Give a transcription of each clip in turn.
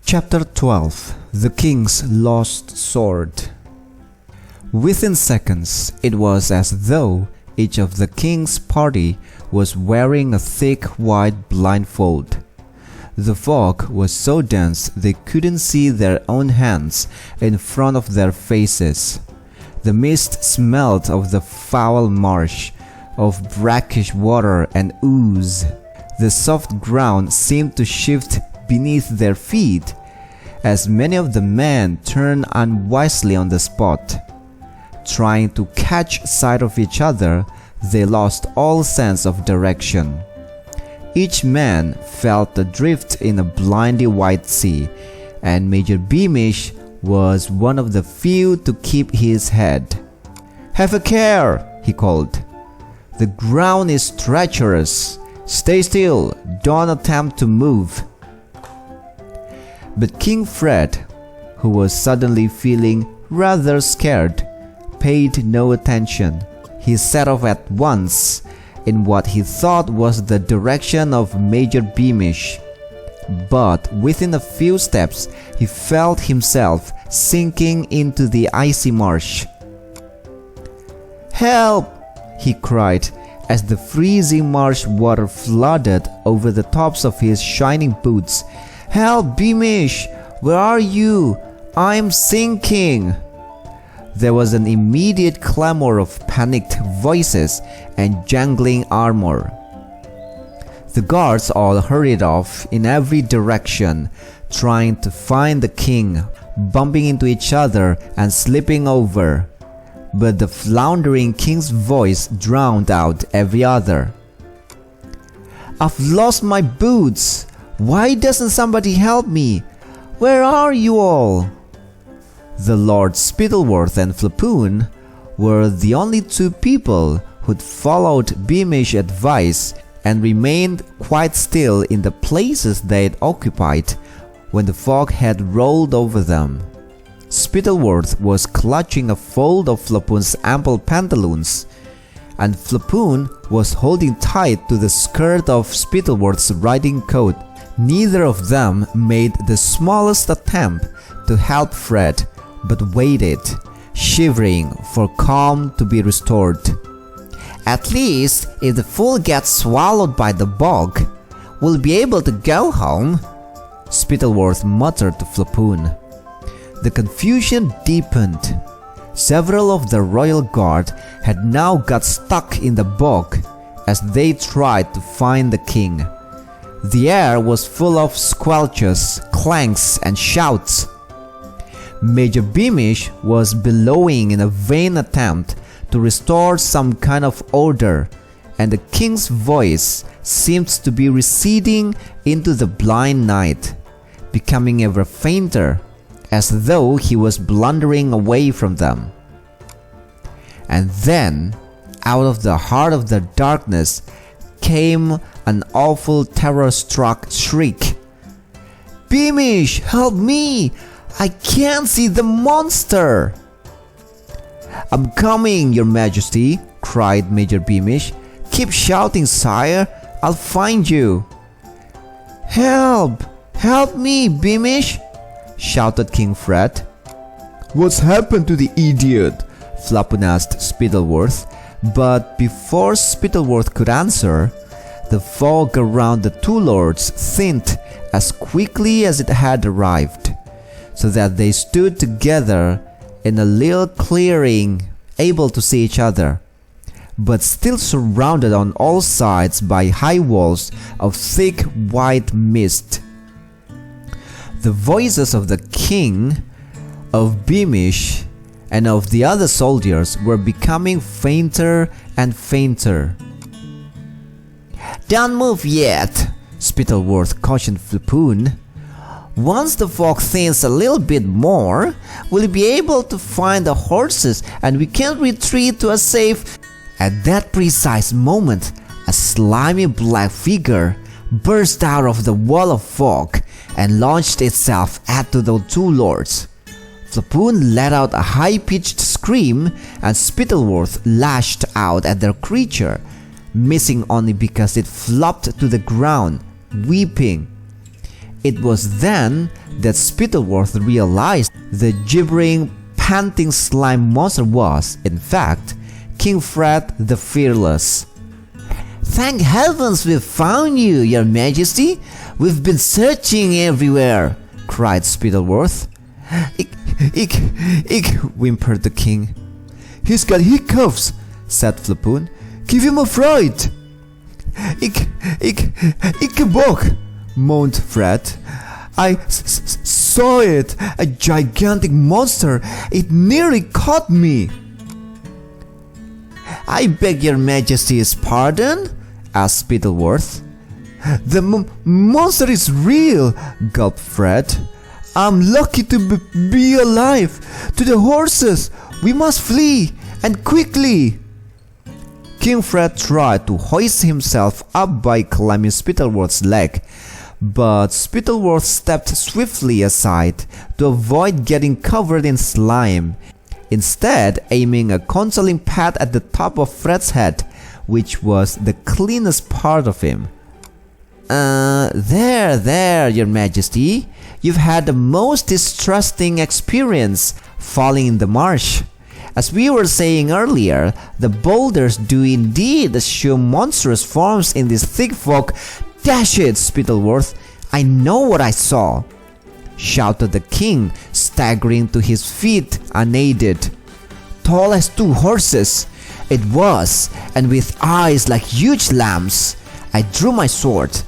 Chapter 12 The King's Lost Sword. Within seconds, it was as though each of the king's party was wearing a thick white blindfold. The fog was so dense they couldn't see their own hands in front of their faces. The mist smelled of the foul marsh, of brackish water and ooze. The soft ground seemed to shift beneath their feet, as many of the men turned unwisely on the spot. Trying to catch sight of each other, they lost all sense of direction. Each man felt adrift in a blinding white sea, and Major Beamish was one of the few to keep his head. "Have a care," he called. "The ground is treacherous. Stay still, don't attempt to move." But King Fred, who was suddenly feeling rather scared, paid no attention. He set off at once in what he thought was the direction of Major Beamish. But within a few steps, he felt himself sinking into the icy marsh. "Help!" he cried as the freezing marsh water flooded over the tops of his shining boots. "Help, Beamish! Where are you? I'm sinking!" There was an immediate clamor of panicked voices and jangling armor. The guards all hurried off in every direction, trying to find the king, bumping into each other and slipping over. But the floundering king's voice drowned out every other. "I've lost my boots! Why doesn't somebody help me? Where are you all?" The Lords Spittleworth and Flapoon were the only two people who'd followed Beamish's advice and remained quite still in the places they'd occupied when the fog had rolled over them. Spittleworth was clutching a fold of Flapoon's ample pantaloons, and Flapoon was holding tight to the skirt of Spittleworth's riding coat. Neither of them made the smallest attempt to help Fred, but waited, shivering, for calm to be restored. "At least, if the fool gets swallowed by the bog, we'll be able to go home," Spittleworth muttered to Flapoon. The confusion deepened. Several of the royal guard had now got stuck in the bog as they tried to find the king. The air was full of squelches, clanks, and shouts. Major Beamish was bellowing in a vain attempt to restore some kind of order, and the king's voice seemed to be receding into the blind night, becoming ever fainter, as though he was blundering away from them. And then, out of the heart of the darkness, came an awful terror-struck shriek. "Beamish, help me! I can't see the monster!" "I'm coming, Your Majesty," cried Major Beamish. "Keep shouting, sire. I'll find you." "Help! Help me, Beamish!" shouted King Fred. "What's happened to the idiot?" Flapoon asked Spittleworth. But before Spittleworth could answer, the fog around the two lords thinned as quickly as it had arrived, so that they stood together in a little clearing, able to see each other, but still surrounded on all sides by high walls of thick white mist. The voices of the king, of Beamish, and of the other soldiers were becoming fainter and fainter. "Don't move yet," Spittleworth cautioned Flapoon. "Once the fog thins a little bit more, we'll be able to find the horses and we can retreat to a safe—" At that precise moment, a slimy black figure burst out of the wall of fog and launched itself at the two lords. Flapoon let out a high-pitched scream, and Spittleworth lashed out at their creature, missing only because it flopped to the ground, weeping. It was then that Spittleworth realized the gibbering, panting slime monster was, in fact, King Fred the Fearless. "Thank heavens we've found you, your majesty. We've been searching everywhere," cried Spittleworth. Ick, whimpered the king. "He's got hiccups," said Flapoon. "Give him a fright." Ickabog, moaned Fred. "I saw it, a gigantic monster. It nearly caught me." "I beg your majesty's pardon?" asked Spittleworth. "The monster is real," gulped Fred. "I'm lucky to be alive. To the horses! We must flee, and quickly!" King Fred tried to hoist himself up by climbing Spittleworth's leg, but Spittleworth stepped swiftly aside to avoid getting covered in slime, instead aiming a consoling pat at the top of Fred's head, which was the cleanest part of him. There, your majesty. You've had the most distressing experience falling in the marsh. As we were saying earlier, the boulders do indeed assume monstrous forms in this thick fog. Dash it, Spittleworth, I know what I saw," shouted the king, staggering to his feet unaided. "Tall as two horses, it was, and with eyes like huge lambs. I drew my sword,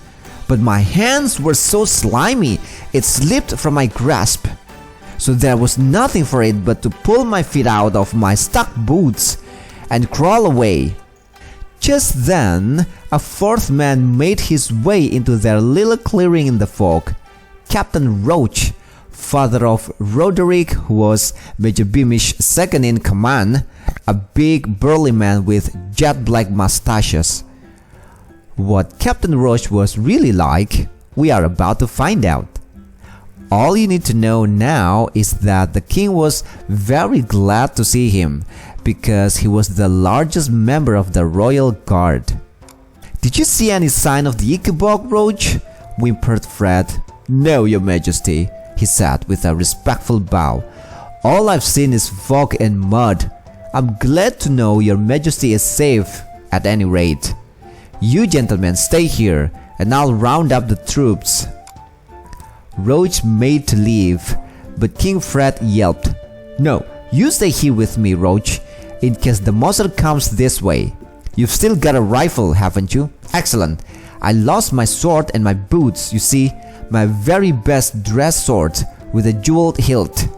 but my hands were so slimy it slipped from my grasp. So there was nothing for it but to pull my feet out of my stuck boots and crawl away." Just then, a fourth man made his way into their little clearing in the fog. Captain Roach, father of Roderick, who was Major Beamish's second in command, a big burly man with jet black mustaches. What Captain Roach was really like, we are about to find out. All you need to know now is that the king was very glad to see him, because he was the largest member of the royal guard. "Did you see any sign of the Ickabog, Roach?" whimpered Fred. "No, your majesty," he said with a respectful bow. "All I've seen is fog and mud. I'm glad to know your majesty is safe, at any rate. You gentlemen stay here, and I'll round up the troops." Roach made to leave, but King Fred yelped, "No, you stay here with me, Roach, in case the monster comes this way. You've still got a rifle, haven't you? Excellent. I lost my sword and my boots, you see, my very best dress sword with a jeweled hilt."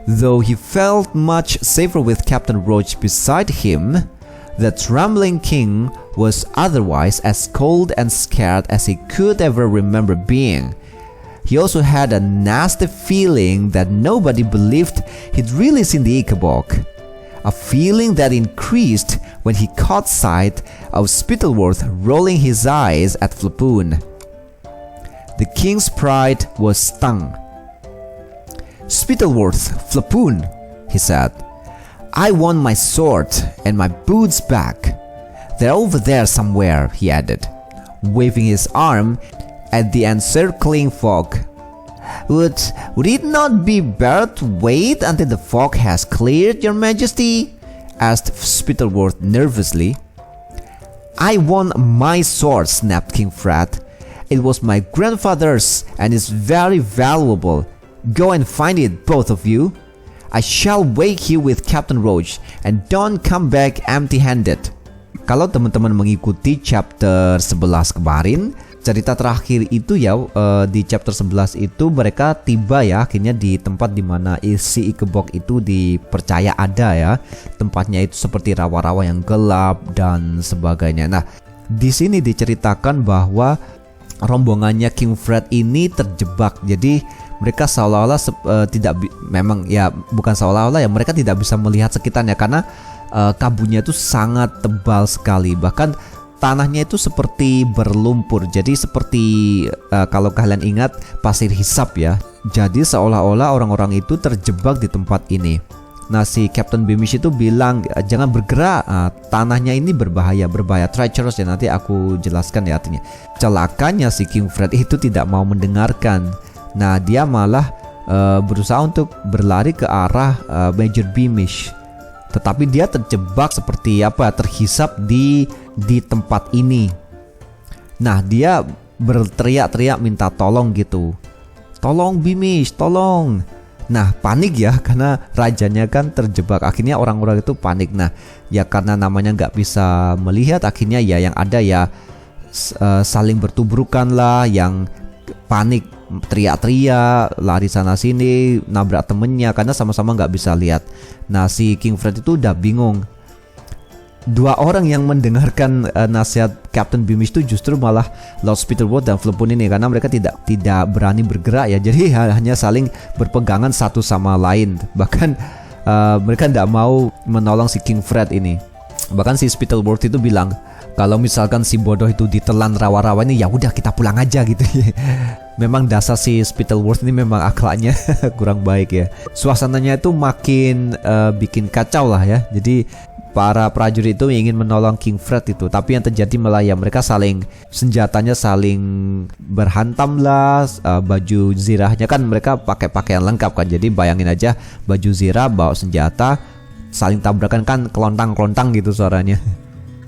Though he felt much safer with Captain Roach beside him, the trembling king was otherwise as cold and scared as he could ever remember being. He also had a nasty feeling that nobody believed he'd really seen the Ickabog, a feeling that increased when he caught sight of Spittleworth rolling his eyes at Flapoon. The king's pride was stung. "Spittleworth, Flapoon," he said, "I want my sword and my boots back. They're over there somewhere," he added, waving his arm at the encircling fog. Would it not be better to wait until the fog has cleared, your majesty?" asked Spittleworth nervously. "I want my sword," snapped King Fred. "It was my grandfather's and is very valuable. Go and find it, both of you. I shall wait here with Captain Roach, and don't come back empty-handed." Kalau teman-teman mengikuti chapter 11 kemarin, cerita terakhir itu ya, di chapter 11 itu mereka tiba ya akhirnya di tempat dimana si Ickabog itu dipercaya ada ya. Tempatnya itu seperti rawa-rawa yang gelap dan sebagainya. Nah, di sini diceritakan bahwa rombongannya King Fred ini terjebak. Jadi mereka seolah-olah memang ya bukan seolah-olah ya, mereka tidak bisa melihat sekitarnya karena kabutnya itu sangat tebal sekali. Bahkan tanahnya itu seperti berlumpur. Jadi seperti kalau kalian ingat pasir hisap ya. Jadi seolah-olah orang-orang itu terjebak di tempat ini. Nah, si Captain Beamish itu bilang jangan bergerak, tanahnya ini berbahaya, treacherous ya, nanti aku jelaskan ya artinya. Celakanya si King Fred itu tidak mau mendengarkan. Nah dia malah berusaha untuk berlari ke arah Major Beamish, tetapi dia terjebak seperti terhisap di tempat ini. Nah dia berteriak-teriak minta tolong gitu, tolong Beamish, tolong. Nah panik ya, karena rajanya kan terjebak. Akhirnya orang-orang itu panik. Nah ya karena namanya nggak bisa melihat, akhirnya ya yang ada ya saling bertubrukan lah, yang panik teriak-teriak, lari sana sini, nabrak temennya karena sama-sama nggak bisa lihat. Nah si King Fred itu udah bingung. Dua orang yang mendengarkan nasihat Captain Beamish itu justru malah Lord Spittleworth dan Flepun ini, karena mereka tidak berani bergerak ya. Jadi hanya saling berpegangan satu sama lain. Bahkan mereka tidak mau menolong si King Fred ini. Bahkan si Spittleworth itu bilang, kalau misalkan si bodoh itu ditelan rawa-rawa ini, ya udah kita pulang aja gitu. Memang dasar si Spittleworth ini memang akhlaknya kurang baik ya. Suasananya itu makin bikin kacau lah ya. Jadi para prajurit itu ingin menolong King Fred itu, tapi yang terjadi malah ya mereka senjatanya saling berhantam lah. Baju zirahnya kan mereka pakai pakaian lengkap kan. Jadi bayangin aja, baju zirah bawa senjata, saling tabrakan kan, kelontang-kelontang gitu suaranya.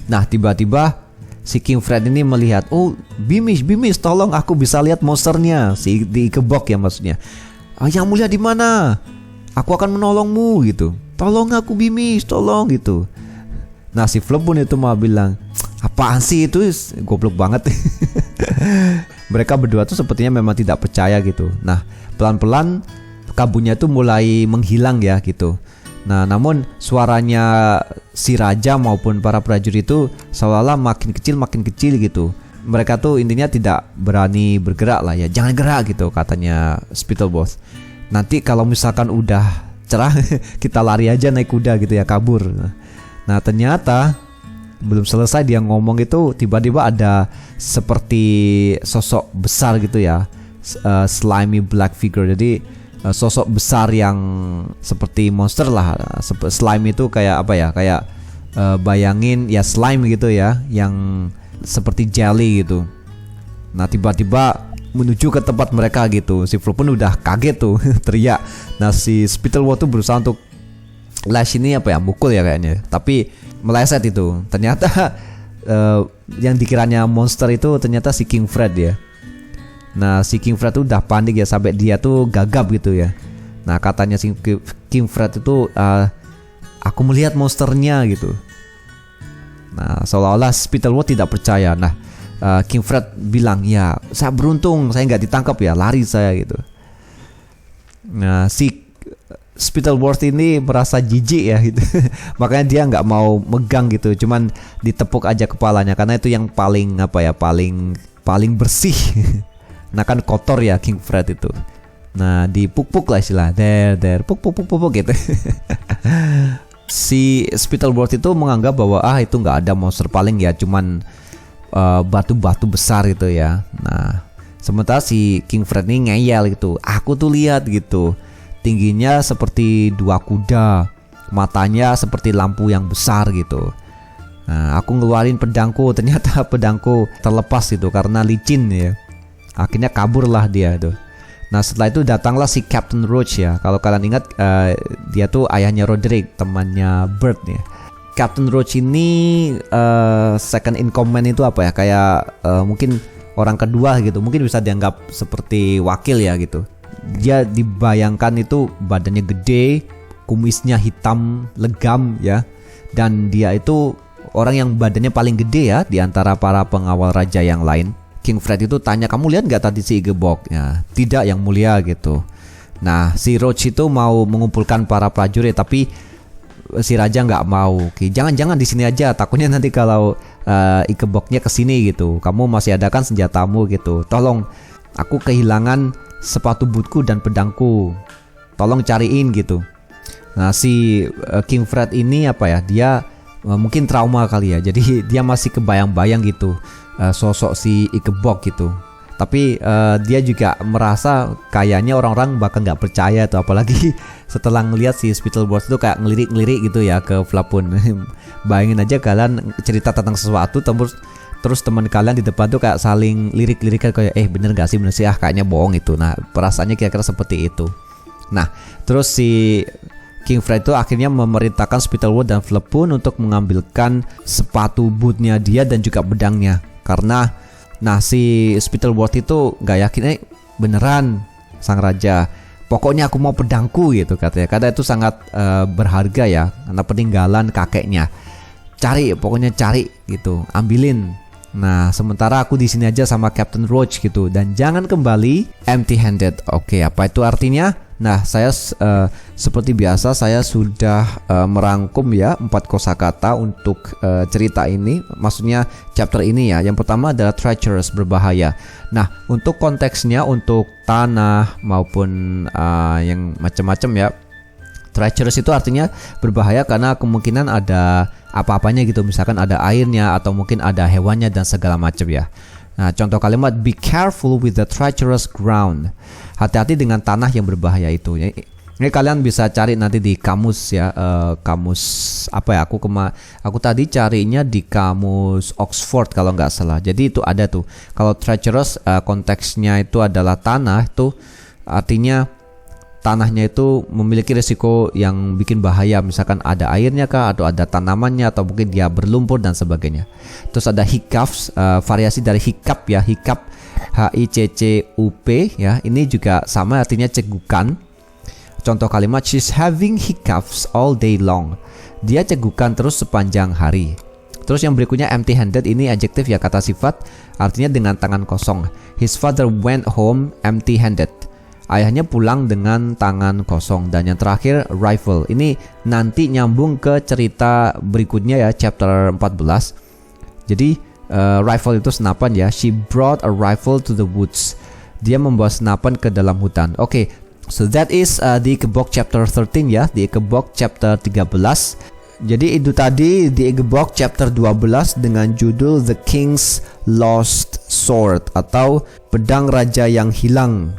Nah tiba-tiba si King Fred ini melihat, oh Beamish, tolong aku bisa lihat monsternya, si di Ickabog ya maksudnya. Yang mulia di mana? Aku akan menolongmu gitu. Tolong aku Beamish, tolong gitu. Nah si Flepun itu malah bilang, apaan sih itu, goblok banget. Mereka berdua tuh sepertinya memang tidak percaya gitu. Nah pelan-pelan kabutnya tuh mulai menghilang ya gitu. Nah namun suaranya si raja maupun para prajurit itu seolah-olah makin kecil gitu. Mereka tuh intinya tidak berani bergerak lah ya. Jangan gerak gitu katanya Spittleworth. Nanti kalau misalkan udah cerah kita lari aja naik kuda gitu ya, kabur. Nah ternyata belum selesai dia ngomong itu, tiba-tiba ada seperti sosok besar gitu ya, slimy black figure. Jadi sosok besar yang seperti monster lah. Slime itu kayak kayak bayangin ya slime gitu ya, yang seperti jelly gitu. Nah tiba-tiba menuju ke tempat mereka gitu. Si Flepun udah kaget tuh teriak. Nah si Spittleworth tuh berusaha untuk lash ini mukul ya kayaknya, tapi meleset itu. Ternyata yang dikiranya monster itu ternyata si King Fred ya. Nah si King Fred tuh udah panik ya, sampai dia tuh gagap gitu ya. Nah katanya si King Fred itu, aku melihat monsternya gitu. Nah seolah-olah Spittleworth tidak percaya. Nah King Fred bilang, ya saya beruntung saya nggak ditangkap ya, lari saya gitu. Nah si Spittleworth ini merasa jijik ya gitu. Makanya dia nggak mau megang gitu, cuman ditepuk aja kepalanya, karena itu yang paling paling bersih. Nah kan kotor ya King Fred itu. Nah dipuk-puk lah istilah, der puk gitu. Si Spittleworth itu menganggap bahwa itu nggak ada monster, paling ya cuman batu-batu besar gitu ya. Nah sementara si King Fred ini ngeyel gitu, aku tuh lihat gitu, tingginya seperti dua kuda, matanya seperti lampu yang besar gitu. Nah aku ngeluarin pedangku, ternyata pedangku terlepas gitu karena licin ya. Akhirnya kaburlah dia tuh. Nah setelah itu datanglah si Captain Roach ya. Kalau kalian ingat, dia tuh ayahnya Roderick, temannya Bird ya. Captain Roach ini second in command itu kayak mungkin orang kedua gitu. Mungkin bisa dianggap seperti wakil ya gitu. Dia dibayangkan itu badannya gede, kumisnya hitam legam ya. Dan dia itu orang yang badannya paling gede ya di antara para pengawal raja yang lain. King Fred itu tanya, kamu lihat nggak tadi si Ickabog? Ya, tidak yang mulia gitu. Nah si Roach itu mau mengumpulkan para prajurit, tapi si raja nggak mau. Oke, jangan di sini aja, takutnya nanti kalau Ickabognya kesini gitu, kamu masih ada kan senjatamu gitu. Tolong, aku kehilangan sepatu bootku dan pedangku, tolong cariin gitu. Nah si King Fred ini dia mungkin trauma kali ya, jadi dia masih kebayang-bayang gitu sosok si Ickabog gitu. Tapi dia juga merasa kayaknya orang-orang bakal nggak percaya tuh, apalagi setelah ngelihat si Spittleworth itu kayak ngelirik-ngelirik gitu ya ke Flepun. Bayangin aja kalian cerita tentang sesuatu terus terus teman kalian di depan tuh kayak saling lirik-lirikan kayak bener gak sih, bener sih, kayaknya bohong itu. Nah perasaannya kira-kira seperti itu. Nah terus si King Fred itu akhirnya memerintahkan Spittleworth dan Flepun untuk mengambilkan sepatu bootnya dia dan juga pedangnya, karena si Spittleworth itu gak yakin beneran sang raja, pokoknya aku mau pedangku gitu katanya, karena itu sangat berharga ya, karena peninggalan kakeknya. Pokoknya cari gitu, ambilin. Nah sementara aku di sini aja sama Captain Roach gitu, dan jangan kembali empty handed. Oke, apa itu artinya? Nah saya seperti biasa saya sudah merangkum ya 4 kosakata untuk cerita ini, maksudnya chapter ini ya. Yang pertama adalah treacherous, berbahaya. Nah untuk konteksnya, untuk tanah maupun yang macam-macam ya. Treacherous itu artinya berbahaya karena kemungkinan ada apa-apanya gitu, misalkan ada airnya atau mungkin ada hewannya dan segala macam ya. Nah contoh kalimat, be careful with the treacherous ground. Hati-hati dengan tanah yang berbahaya itu. Ini kalian bisa cari nanti di kamus ya, kamus apa ya? Aku tadi carinya di kamus Oxford kalau nggak salah. Jadi itu ada tuh. Kalau treacherous konteksnya itu adalah tanah, itu artinya tanahnya itu memiliki risiko yang bikin bahaya, misalkan ada airnya kah, atau ada tanamannya, atau mungkin dia berlumpur dan sebagainya. Terus ada hiccups, variasi dari hiccup ya, hiccup HICCUP ya, ini juga sama artinya cegukan. Contoh kalimat, she's having hiccups all day long. Dia cegukan terus sepanjang hari. Terus yang berikutnya empty handed, ini adjektif ya, kata sifat, artinya dengan tangan kosong. His father went home empty handed. Ayahnya pulang dengan tangan kosong. Dan yang terakhir rifle, ini nanti nyambung ke cerita berikutnya ya, chapter 14. Jadi rifle itu senapan ya. She brought a rifle to the woods. Dia membawa senapan ke dalam hutan. Oke, so that is di Ickabog chapter 13 ya, di Ickabog chapter 13. Jadi itu tadi di Ickabog chapter 12 dengan judul The King's Lost Sword atau pedang raja yang hilang.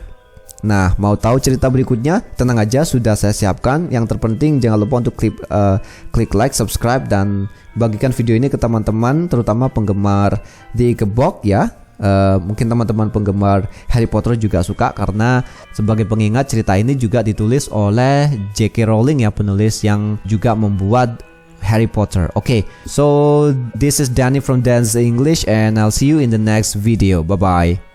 Nah, mau tahu cerita berikutnya? Tenang aja, sudah saya siapkan. Yang terpenting jangan lupa untuk klik like, subscribe, dan bagikan video ini ke teman-teman, terutama penggemar The Ickabog ya. Mungkin teman-teman penggemar Harry Potter juga suka, karena sebagai pengingat cerita ini juga ditulis oleh K.Rowling ya, penulis yang juga membuat Harry Potter. Okay, so this is Danny from Danz English, and I'll see you in the next video. Bye bye.